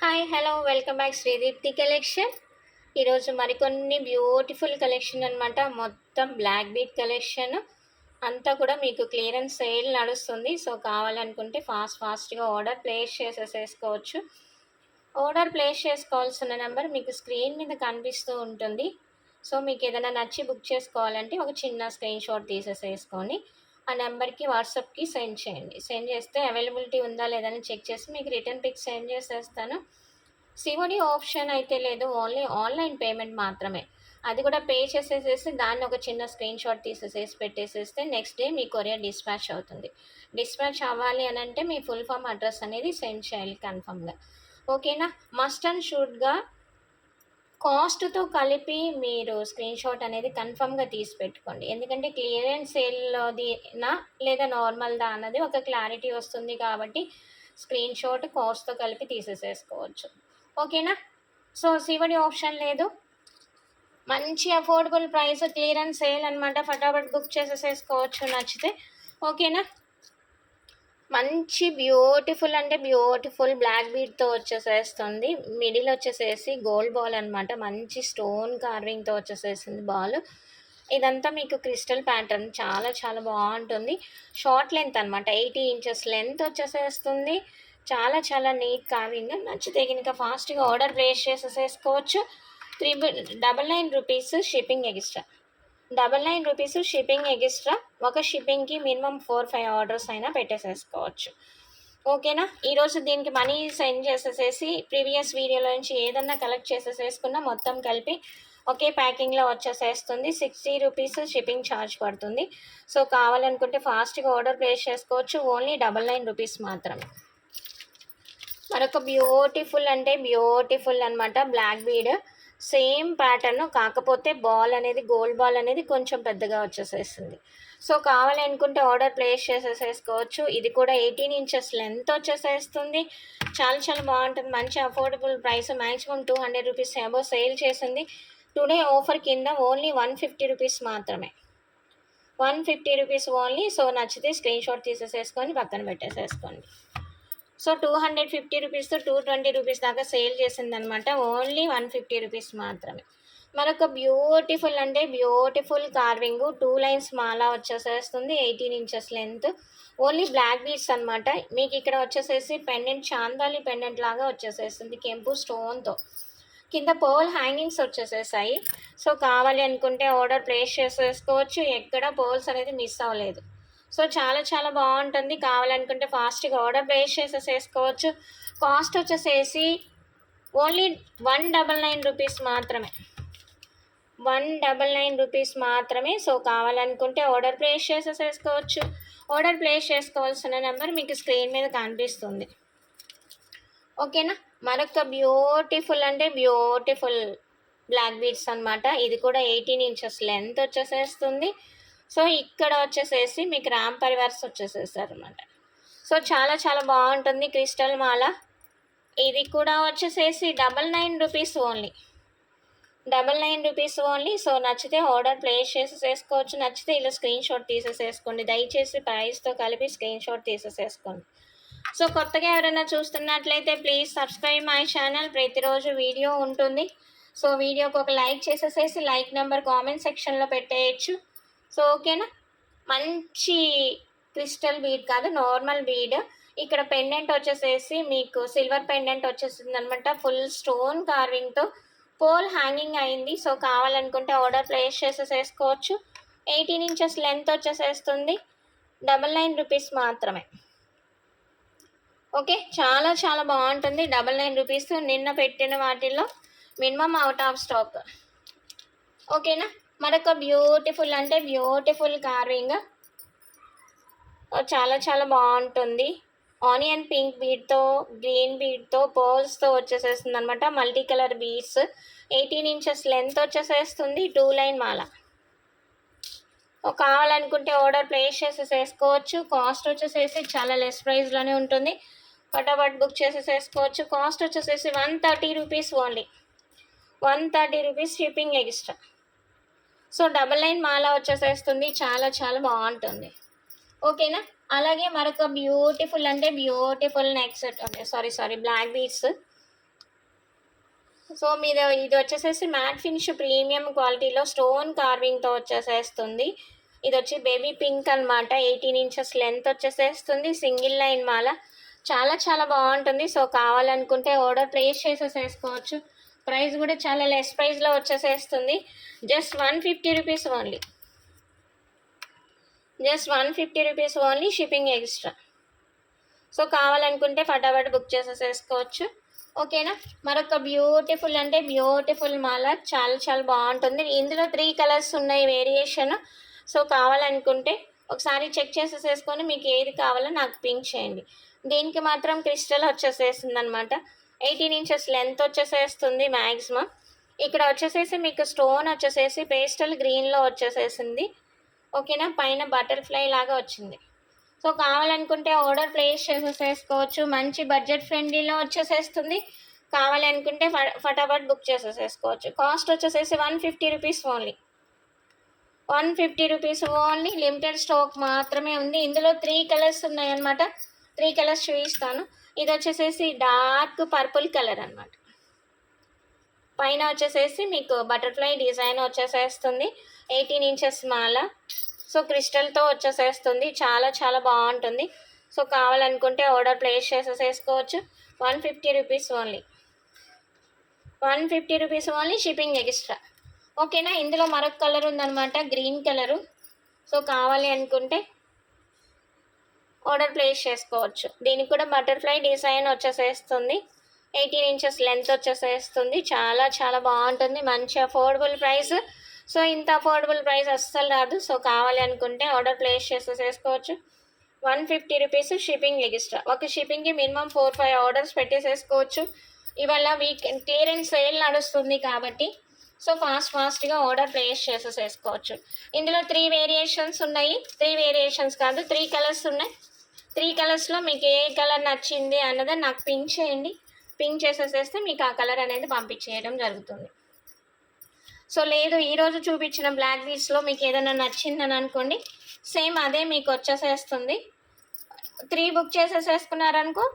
Hi hello welcome back Sreedeepthi collection. ఈరోజు మరికొన్ని beautiful collection అనమాట. మొత్తం బ్లాక్ బీట్ కలెక్షన్ అంతా కూడా మీకు క్లియరెన్స్ సేల్ నడుస్తుంది. సో కావాలనుకుంటే ఫాస్ట్గా ఆర్డర్ ప్లేస్ చేసేసుకోవచ్చు. ఆర్డర్ ప్లేస్ చేసుకోవాల్సిన నెంబర్ మీకు స్క్రీన్ మీద కనిపిస్తూ ఉంటుంది. సో మీకు ఏదైనా నచ్చి బుక్ చేసుకోవాలంటే ఒక చిన్న స్క్రీన్ షాట్ తీసేసేసుకొని ఆ నెంబర్కి వాట్సాప్కి సెండ్ చేయండి. సెండ్ చేస్తే అవైలబిలిటీ ఉందా లేదని చెక్ చేసి మీకు రిటర్న్ పిక్ సెండ్ చేసేస్తాను. సిఓడి ఆప్షన్ అయితే లేదు, ఓన్లీ ఆన్లైన్ పేమెంట్ మాత్రమే. అది కూడా పే చేసేసేసి దాన్ని ఒక చిన్న స్క్రీన్ షాట్ తీసేసేసి పెట్టేసేస్తే నెక్స్ట్ డే మీ కొరియర్ డిస్పాచ్ అవుతుంది. డిస్పాచ్ అవ్వాలి అని అంటే మీ ఫుల్ ఫామ్ అడ్రస్ అనేది సెండ్ చేయాలి కన్ఫర్మ్గా. ఓకేనా? మస్ట్ అండ్ షుడ్గా కాస్ట్‌తో కలిపి మీరు స్క్రీన్ షాట్ అనేది కన్ఫర్మ్‌గా తీసి పెట్టుకోండి. ఎందుకంటే క్లియరెన్స్ సేల్‌లోదినా లేదా నార్మల్‌దా అన్నది ఒక క్లారిటీ వస్తుంది కాబట్టి స్క్రీన్ షాట్ కాస్ట్‌తో కలిపి తీసేసేసుకోవచ్చు. ఓకేనా? సో సీఓడీ ఆప్షన్ లేదు. మంచి అఫోర్డబుల్ ప్రైస్ క్లియరెన్స్ సేల్ అనమాట. ఫటాఫట్ బుక్ చేసేసేసుకోవచ్చు నచ్చితే. ఓకేనా? మంచి బ్యూటిఫుల్ అంటే బ్యూటిఫుల్ బ్లాక్ బీడ్‌తో వచ్చేసేస్తుంది. మిడిల్ వచ్చేసేసి గోల్డ్ బాల్ అనమాట. మంచి స్టోన్ కార్వింగ్‌తో వచ్చేసేసింది బాల్. ఇదంతా మీకు క్రిస్టల్ ప్యాటర్న్ చాలా చాలా బాగుంటుంది. షార్ట్ లెంత్ అనమాట. 80 ఇంచెస్ లెంత్ వచ్చేసేస్తుంది. చాలా చాలా నీట్ కార్వింగ్. నచ్చితే గనుక ఫాస్ట్‌గా ఆర్డర్ ప్లేస్ చేసేసేసుకోవచ్చు. 399 rupees shipping extra. 99 rupees shipping extra. ఒక షిప్పింగ్‌కి మినిమమ్ 4, 5 ఆర్డర్స్ అయినా పెట్టేసేసుకోవచ్చు. ఓకేనా? ఈరోజు దీనికి మనీ సెండ్ చేసేసేసి ప్రీవియస్ వీడియోలో నుంచి ఏదన్నా కలెక్ట్ చేసేసేసుకున్నా మొత్తం కలిపి ఒకే ప్యాకింగ్‌లో వచ్చేసేస్తుంది. 60 రూపీస్ షిప్పింగ్ ఛార్జ్ పడుతుంది. సో కావాలనుకుంటే ఫాస్ట్‌గా ఆర్డర్ ప్లేస్ చేసుకోవచ్చు. ఓన్లీ 99 రూపీస్ మాత్రమే. మరొక బ్యూటిఫుల్ అంటే బ్యూటిఫుల్ అనమాట బ్లాక్ బీడ్. సేమ్ ప్యాటర్న్, కాకపోతే బాల్ అనేది గోల్డ్ బాల్ అనేది కొంచెం పెద్దగా వచ్చేసేసింది. సో కావాలనుకుంటే ఆర్డర్ ప్లేస్ చేసేసేసుకోవచ్చు. ఇది కూడా 18 ఇంచెస్ లెంత్ వచ్చేసేస్తుంది. చాలా చాలా బాగుంటుంది. మంచి affordable price. Maximum 200 rupees above sale చేసింది. టుడే ఆఫర్ కింద ఓన్లీ 150 రూపీస్ మాత్రమే. 150 రూపీస్ ఓన్లీ. సో నచ్చితే స్క్రీన్ షాట్ తీసేసేసుకొని పక్కన పెట్టేసేసుకోండి. సో 250 రూపీస్‌తో 220 రూపీస్ దాకా సేల్ చేసిందనమాట. ఓన్లీ 150 రూపీస్ మాత్రమే. మరొక బ్యూటిఫుల్ అంటే బ్యూటిఫుల్ కార్వింగు 2 లైన్స్ మాల వచ్చేసేస్తుంది. 18 inches length. Only black beads అనమాట. మీకు ఇక్కడ వచ్చేసేసి పెండెంట్ చాందాలి పెండెంట్ లాగా వచ్చేసేస్తుంది కెంపు స్టోన్‌తో. కింద పర్ల్ హ్యాంగింగ్స్ వచ్చేసేసాయి. సో కావాలి అనుకుంటే ఆర్డర్ ప్లేస్ చేసేసుకోవచ్చు. ఎక్కడ పర్ల్స్ అనేది మిస్ అవ్వలేదు. సో చాలా చాలా బాగుంటుంది. కావాలనుకుంటే ఫాస్ట్‌గా ఆర్డర్ ప్లేస్ చేసేసేసుకోవచ్చు. కాస్ట్ వచ్చేసేసి ఓన్లీ 199 రూపీస్ మాత్రమే. 199 రూపీస్ మాత్రమే. సో కావాలనుకుంటే ఆర్డర్ ప్లేస్ చేసేసేసుకోవచ్చు. ఆర్డర్ ప్లేస్ చేసుకోవాల్సిన నెంబర్ మీకు స్క్రీన్ మీద కనిపిస్తుంది. ఓకేనా? మరొక బ్యూటిఫుల్ అంటే బ్యూటిఫుల్ బ్లాక్ బీడ్స్ అనమాట. ఇది కూడా 18 ఇంచెస్ లెంత్ వచ్చేసేస్తుంది. సో ఇక్కడ వచ్చేసేసి మీకు రామ్ పరివార్స్ వచ్చేసేసారనమాట. సో చాలా చాలా బాగుంటుంది క్రిస్టల్ మాల. ఇది కూడా వచ్చేసేసి 99 rupees only. 99 rupees only. So నచ్చితే ఆర్డర్ ప్లేస్ చేసేసేసుకోవచ్చు. నచ్చితే ఇలా స్క్రీన్ షాట్ తీసేసేసుకోండి. దయచేసి ప్రైస్తో కలిపి స్క్రీన్ షాట్ తీసేసేసుకోండి. సో కొత్తగా ఎవరైనా చూస్తున్నట్లయితే ప్లీజ్ సబ్స్క్రైబ్ మై ఛానల్. ప్రతిరోజు వీడియో ఉంటుంది. సో వీడియోకి ఒక లైక్ చేసేసేసి లైక్ నెంబర్ కామెంట్ సెక్షన్లో పెట్టేయచ్చు. సో ఓకేనా? మంచి క్రిస్టల్ బీడ్ కాదు, నార్మల్ బీడ్. ఇక్కడ పెండెంట్ వచ్చేసేసి మీకు సిల్వర్ పెండెంట్ వచ్చేసింది అనమాట. ఫుల్ స్టోన్ కార్వింగ్తో పోల్ హ్యాంగింగ్ అయింది. సో కావాలనుకుంటే ఆర్డర్ ప్లేస్ చేసేసేసుకోవచ్చు. 18 ఇంచెస్ లెంత్ వచ్చేసేస్తుంది. 99 రూపీస్ మాత్రమే. ఓకే, చాలా చాలా బాగుంటుంది. 99 రూపీస్. నిన్న పెట్టిన వాటిల్లో మినిమం అవుట్ ఆఫ్ స్టాక్. ఓకేనా? మరొక బ్యూటిఫుల్ అంటే బ్యూటిఫుల్ కార్వింగ్ చాలా చాలా బాగుంటుంది. ఆనియన్ పింక్ బీడ్తో గ్రీన్ బీడ్తో పర్ల్స్తో వచ్చేసేస్తుంది అనమాట. Multi colour beads. 18 inches length వచ్చేసేస్తుంది. 2 లైన్ మాల. కావాలనుకుంటే ఆర్డర్ ప్లేస్ చేసేసేసుకోవచ్చు. కాస్ట్ వచ్చేసేసి చాలా లెస్ ప్రైస్లోనే ఉంటుంది. ఫటాఫట్ బుక్ చేసేసేసుకోవచ్చు. కాస్ట్ వచ్చేసేసి 130 rupees only. 130 rupees shipping extra. So 99 మాల వచ్చేసేస్తుంది. చాలా చాలా బాగుంటుంది. ఓకేనా? అలాగే మరొక బ్యూటిఫుల్ అంటే beautiful neck set, sorry black beads. So మీద ఇది వచ్చేసేసి మ్యాట్ ఫినిష్ ప్రీమియం క్వాలిటీలో స్టోన్ కార్వింగ్తో వచ్చేసేస్తుంది. ఇది వచ్చి బేబీ పింక్ అనమాట. 18 ఇంచెస్ లెంత్ వచ్చేసేస్తుంది. సింగిల్ లైన్ మాల చాలా చాలా బాగుంటుంది. సో కావాలనుకుంటే ఆర్డర్ ప్లేస్ చేసేసేసుకోవచ్చు. ప్రైస్ కూడా చాలా లెస్ ప్రైస్లో వచ్చేసేస్తుంది. Just 150 rupees only. Just 150 rupees only, shipping extra. So కావాలనుకుంటే ఫటాఫట్ బుక్ చేసేసేసుకోవచ్చు. ఓకేనా. మరొక బ్యూటిఫుల్ అంటే బ్యూటిఫుల్ మాల చాలా చాలా బాగుంటుంది. ఇందులో 3 కలర్స్ ఉన్నాయి వేరియేషన్. సో కావాలనుకుంటే ఒకసారి చెక్ చేసేసేసుకొని మీకు ఏది కావాలో నాకు పింక్ చేయండి. దీనికి మాత్రం క్రిస్టల్ వచ్చేసేస్తుంది అనమాట. 18 ఇంచెస్ లెంత్ వచ్చేసేస్తుంది మ్యాక్సిమం. ఇక్కడ వచ్చేసేసి మీకు స్టోన్ వచ్చేసేసి పేస్టల్ గ్రీన్లో వచ్చేసేసింది. ఓకేనా. పైన బటర్ఫ్లై లాగా వచ్చింది. సో కావాలనుకుంటే ఆర్డర్ ప్లేస్ చేసేసేసుకోవచ్చు. మంచి బడ్జెట్ ఫ్రెండ్లీలో వచ్చేసేస్తుంది. కావాలనుకుంటే ఫటాఫట్ బుక్ చేసేసేసుకోవచ్చు. కాస్ట్ వచ్చేసేసి 150 rupees only. 150 rupees only. Limited stock మాత్రమే ఉంది. ఇందులో 3 కలర్స్ ఉన్నాయన్నమాట. 3 కలర్స్ చూపిస్తాను. ఇది వచ్చేసేసి డార్క్ పర్పుల్ కలర్ అనమాట. పైన వచ్చేసేసి మీకు బటర్ఫ్లై డిజైన్ వచ్చేసేస్తుంది. 18 ఇంచెస్ మాల. సో క్రిస్టల్తో వచ్చేసేస్తుంది. చాలా చాలా బాగుంటుంది. సో కావాలనుకుంటే ఆర్డర్ ప్లేస్ చేసేసేసుకోవచ్చు. 150 rupees only. 150 rupees only, shipping extra. ఓకేనా. ఇందులో మరొక కలర్ ఉందన్నమాట, గ్రీన్ కలరు. సో కావాలి అనుకుంటే ఆర్డర్ ప్లేస్ చేసుకోవచ్చు. దీనికి కూడా బటర్ఫ్లై డిజైన్ వచ్చేసేస్తుంది. 18 ఇంచెస్ లెంత్ వచ్చేసేస్తుంది. చాలా చాలా బాగుంటుంది. మంచి అఫోర్డబుల్ ప్రైస్. సో ఇంత అఫోర్డబుల్ ప్రైస్ అస్సలు రాదు. సో కావాలి అనుకుంటే ఆర్డర్ ప్లేస్ చేసేసుకోవచ్చు. 150 రూపీస్, షిప్పింగ్ ఎక్స్ట్రా. ఒక షిప్పింగ్కి మినిమం 4-5 ఆర్డర్స్ పెట్టేసేసుకోవచ్చు. ఇవాళ వీకెండ్ క్లియరెన్స్ సేల్ నడుస్తుంది కాబట్టి సో ఫాస్ట్గా ఆర్డర్ ప్లేస్ చేసేసుకోవచ్చు. ఇందులో 3 వేరియేషన్స్ ఉన్నాయి. 3 వేరియేషన్స్ కాదు, 3 కలర్స్ ఉన్నాయి. 3 కలర్స్లో మీకు ఏ కలర్ నచ్చింది అన్నది నాకు పింక్ చేయండి. పింక్ చేసేసేస్తే మీకు ఆ కలర్ అనేది పంపించేయడం జరుగుతుంది. సో లేదు ఈరోజు చూపించిన బ్లాక్ బీడ్స్లో మీకు ఏదైనా నచ్చిందని అనుకోండి, సేమ్ అదే మీకు వచ్చేసేస్తుంది. 3 బుక్ చేసేసేసుకున్నారనుకో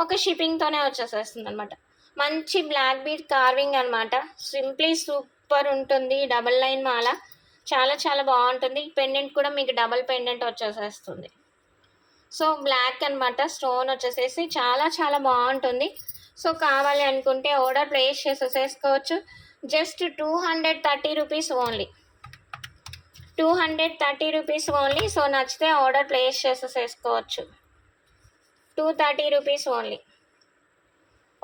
ఒక షిప్పింగ్తోనే వచ్చేసేస్తుంది అనమాట. మంచి బ్లాక్ బీడ్ కార్వింగ్ అనమాట. సింప్లీ సూపర్ ఉంటుంది. డబల్ లైన్ మాల చాలా చాలా బాగుంటుంది. పెండెంట్ కూడా మీకు డబల్ పెండెంట్ వచ్చేసేస్తుంది. సో బ్లాక్ అనమాట. స్టోన్ వచ్చేసేసి చాలా చాలా బాగుంటుంది. సో కావాలి అనుకుంటే ఆర్డర్ ప్లేస్ చేసేసుకోవచ్చు. Just 230 rupees only. 230 rupees only. So నచ్చితే ఆర్డర్ ప్లేస్ చేసేసుకోవచ్చు. 230 రూపీస్ ఓన్లీ.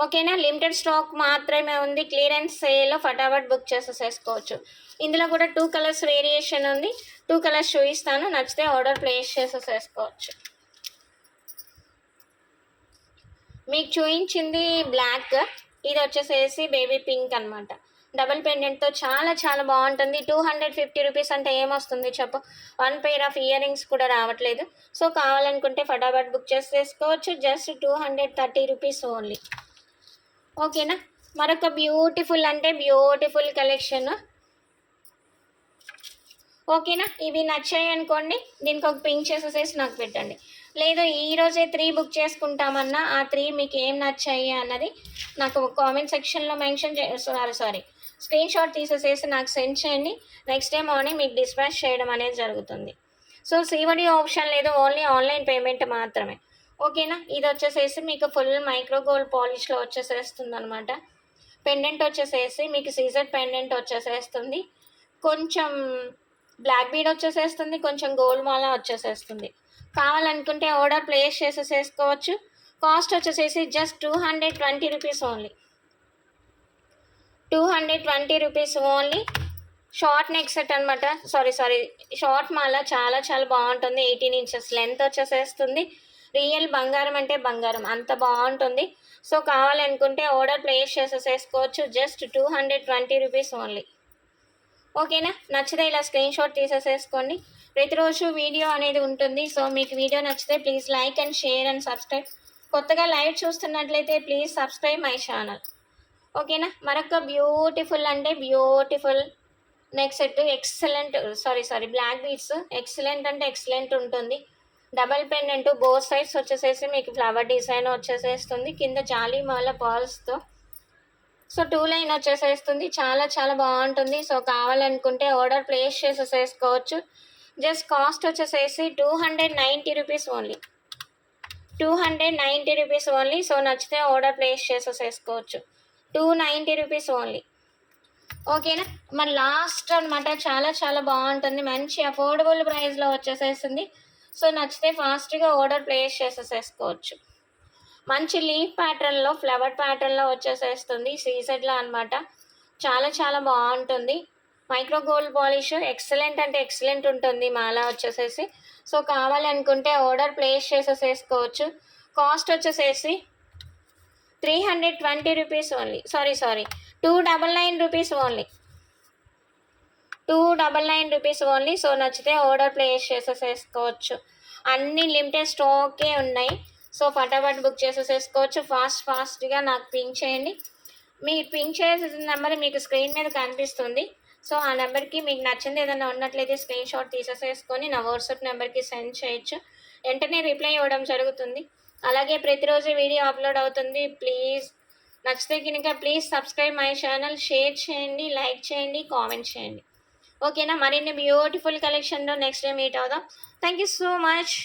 ఓకేనా. లిమిటెడ్ స్టాక్ మాత్రమే ఉంది. క్లియరెన్స్ సేల్లో ఫటాఫట్ బుక్ చేసేసుకోవచ్చు. ఇందులో కూడా 2 కలర్స్ వేరియేషన్ ఉంది. 2 కలర్స్ చూపిస్తాను. నచ్చితే ఆర్డర్ ప్లేస్ చేసేసుకోవచ్చు. మీకు చూపించింది బ్లాక్, ఇది వచ్చేసేసి బేబీ పింక్ అనమాట. డబుల్ పెండెంట్తో చాలా చాలా బాగుంటుంది. 250 రూపీస్ అంటే ఏమొస్తుంది చెప్పు. 1 పెయిర్ ఆఫ్ ఇయర్ రింగ్స్ కూడా రావట్లేదు. సో కావాలనుకుంటే ఫటాఫట్ బుక్ చేసేసుకోవచ్చు. Just 230 rupees only. ఓకేనా. మరొక బ్యూటిఫుల్ అంటే బ్యూటిఫుల్ కలెక్షన్. ఓకేనా. ఇవి నచ్చాయి అనుకోండి, దీనికి ఒక పింక్ చేసేసేసి నాకు పెట్టండి. లేదు ఈరోజే 3 బుక్ చేసుకుంటామన్నా ఆ 3 మీకు ఏం నచ్చాయి అన్నది నాకు కామెంట్ సెక్షన్లో మెన్షన్ స్క్రీన్ షాట్ తీసేసేసి నాకు సెండ్ చేయండి. నెక్స్ట్ డే మార్నింగ్ మీకు డిస్పాచ్ చేయడం అనేది జరుగుతుంది. సో సిఓడి ఆప్షన్ లేదు, ఓన్లీ ఆన్లైన్ పేమెంట్ మాత్రమే. ఓకేనా. ఇది వచ్చేసేసి మీకు ఫుల్ మైక్రో గోల్డ్ పాలిష్లో వచ్చేసేస్తుంది అనమాట. పెండెంట్ వచ్చేసేసి మీకు సీజర్ పెండెంట్ వచ్చేసేస్తుంది. కొంచెం బ్లాక్ బీడ్ వచ్చేసేస్తుంది. కొంచెం గోల్డ్ మాల వచ్చేసేస్తుంది. కావాలనుకుంటే ఆర్డర్ ప్లేస్ చేసేసుకోవచ్చు. కాస్ట్ వచ్చేసేసి just 220 rupees only. 220 rupees only. Short neck set అనమాట. షార్ట్ మాల చాలా చాలా బాగుంటుంది. 18 ఇంచెస్ లెంత్ వచ్చేసేస్తుంది. రియల్ బంగారం అంటే బంగారం అంత బాగుంటుంది. సో కావాలనుకుంటే ఆర్డర్ ప్లేస్ చేసేసుకోవచ్చు. Just 220 rupees only. ఓకేనా. నచ్చితే ఇలా స్క్రీన్ షాట్ తీసేసేసుకోండి. ప్రతిరోజు వీడియో అనేది ఉంటుంది. సో మీకు వీడియో నచ్చితే please like and share and subscribe. కొత్తగా లైవ్ చూస్తున్నట్లయితే ప్లీజ్ సబ్స్క్రైబ్ మై ఛానల్. ఓకేనా. మరొక బ్యూటిఫుల్ అంటే beautiful neck set. Excellent black beads excellent అంటే ఎక్సలెంట్ ఉంటుంది. డబల్ పెండెంట్ బోత్ సైడ్స్ వచ్చేసేసి మీకు ఫ్లవర్ డిజైన్ వచ్చేసేస్తుంది. కింద జాలీ మాల పర్ల్స్తో సో 2 లైన్ వచ్చేసేస్తుంది. చాలా చాలా బాగుంటుంది. సో కావాలనుకుంటే ఆర్డర్ ప్లేస్ చేసేసుకోవచ్చు. జస్ట్ కాస్ట్ వచ్చేసేసి 290 rupees only. 290 rupees only. So నచ్చితే ఆర్డర్ ప్లేస్ చేసేసుకోవచ్చు. 290 రూపీస్ ఓన్లీ. ఓకేనా. మరి లాస్ట్ అనమాట, చాలా చాలా బాగుంటుంది, మంచి అఫోర్డబుల్ ప్రైస్లో వచ్చేసేస్తుంది. సో నచ్చితే ఫాస్ట్గా ఆర్డర్ ప్లేస్ చేసేసుకోవచ్చు. మంచి లీఫ్ ప్యాటర్న్లో, ఫ్లవర్ ప్యాటర్న్లో వచ్చేసేస్తుంది, సీజెడ్లో అనమాట. చాలా చాలా బాగుంటుంది. మైక్రో గోల్డ్ పాలిష్ ఎక్సలెంట్ అంటే ఎక్సలెంట్ ఉంటుంది మాల వచ్చేసేసి. సో కావాలనుకుంటే ఆర్డర్ ప్లేస్ చేసేసుకోవచ్చు. కాస్ట్ వచ్చేసేసి 320 rupees only. Sorry 299 rupees only. 299 rupees only. So నచ్చితే ఆర్డర్ ప్లేస్ చేసేసుకోవచ్చు. అన్ని లిమిటెడ్ స్టాకే ఉన్నాయి. సో ఫటాఫట్ బుక్ చేసేసుకోవచ్చు. ఫాస్ట్గా నాకు పింక్ చేయండి. మీరు పింక్ చేసిన నెంబర్ మీకు స్క్రీన్ మీద కనిపిస్తుంది. సో ఆ నెంబర్కి మీకు నచ్చింది ఏదైనా ఉన్నట్లయితే స్క్రీన్ షాట్ తీసేసుకొని నా వాట్సాప్ నెంబర్కి సెండ్ చేయొచ్చు. వెంటనే రిప్లై ఇవ్వడం జరుగుతుంది. అలాగే ప్రతిరోజు వీడియో అప్లోడ్ అవుతుంది. ప్లీజ్ నచ్చితే కనుక please subscribe my channel, share చేయండి, లైక్ చేయండి, కామెంట్ చేయండి. ఓకేనా. మరిన్ని బ్యూటిఫుల్ కలెక్షన్లో నెక్స్ట్ డే మీట్ అవుదాం. Thank you so much.